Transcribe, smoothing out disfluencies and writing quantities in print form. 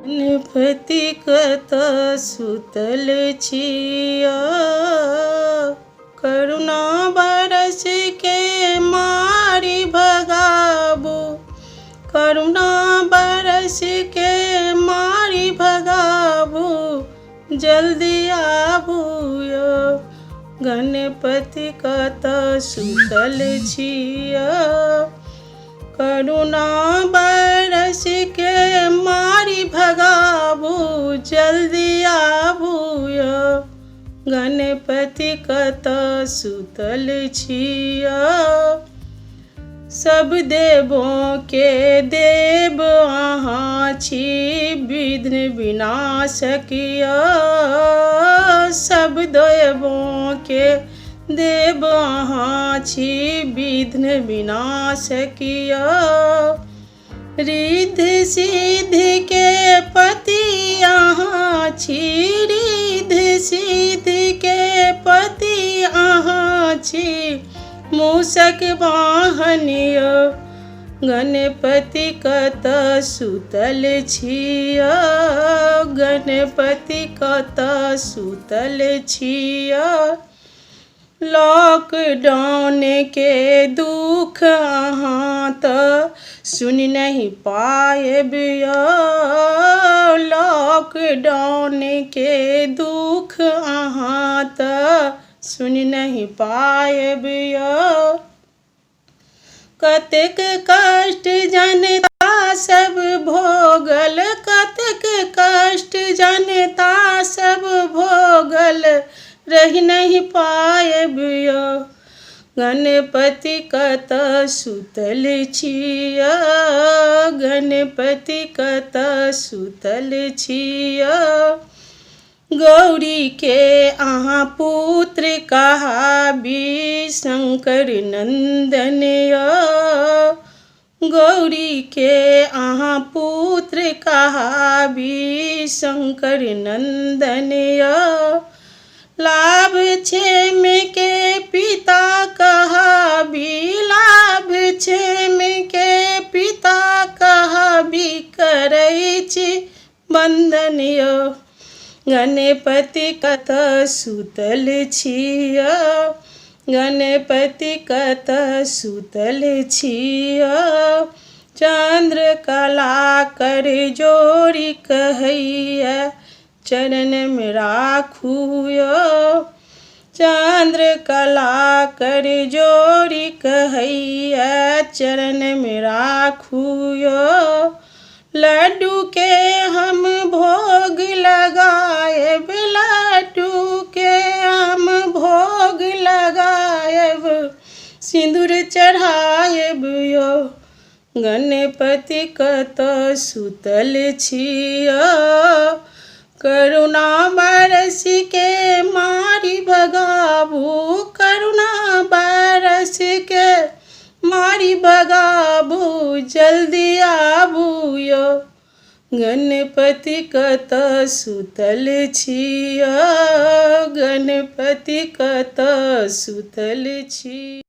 गणपति कतऽ सुतल छिया, करुणा बरस के मारि भगाबू, करुणा बरस के मारि भगाबू, जल्दी आबू यौ। गणपति कतऽ सुतल छिया, करुणा बरस के मारि भगाबू, जल्दी आबू यौ। गणपति कतऽ सुतल छिया। सब देवों के देव अहाँ छी, विघ्न विनाशक यौ। सब देवों के देव अहाँ छी, विघ्न विनाशक यौ। रिद्धि सिद्धि के पति अहाँ छी, रिद्धि सिद्धि के पति अहाँ छी, मूषक वाहन यौ। गणपति कतऽ सुतल छिया, गणपति कतऽ सुतल छिया। लॉकडाउन के दुख अहाँ तऽ सुनि नहीं पाएब यौ। लॉकडाउन के दुख अहाँ तऽ सुनि नहीं पाएब यौ। कतेक कष्ट जनता सब भोगल, कतेक कष्ट जनता सब भोगल, रहि नहीं पाएब यौ। गणपति कतऽ सुतल छिया, गणपति कतऽ सुतल छिया। गौरी के अहाँ पुत्र कहाबी, शंकर नंदन यौ। गौरी के अहाँ पुत्र कहाबी, शंकर नंदन यौ। लाभ क्षेम के पिता कहाबी, लाभ क्षेम के पिता कहाबी, करै छी वंदन यौ। गणपति कतऽ सुतल छिया, गणपति कतऽ सुतल छिया। चंद्रकला कर जोड़ी कहैया, चरण में राखू यौ। चंद्रकला कर जोड़ी कहैया, चरण में राखू यौ। लड्डू के हम भोग लगाएब, लड्डू के हम भोग लगाएब, सिंदूर चढ़ाएब यौ। गणपति कतऽ सुतल छिया, करुणा बरस के मारि भगाबू, करुणा बरस के मारि भगाबू, जल्दी आबू यौ। गणपति कतऽ सुतल छिया, गणपति कतऽ सुतल छी।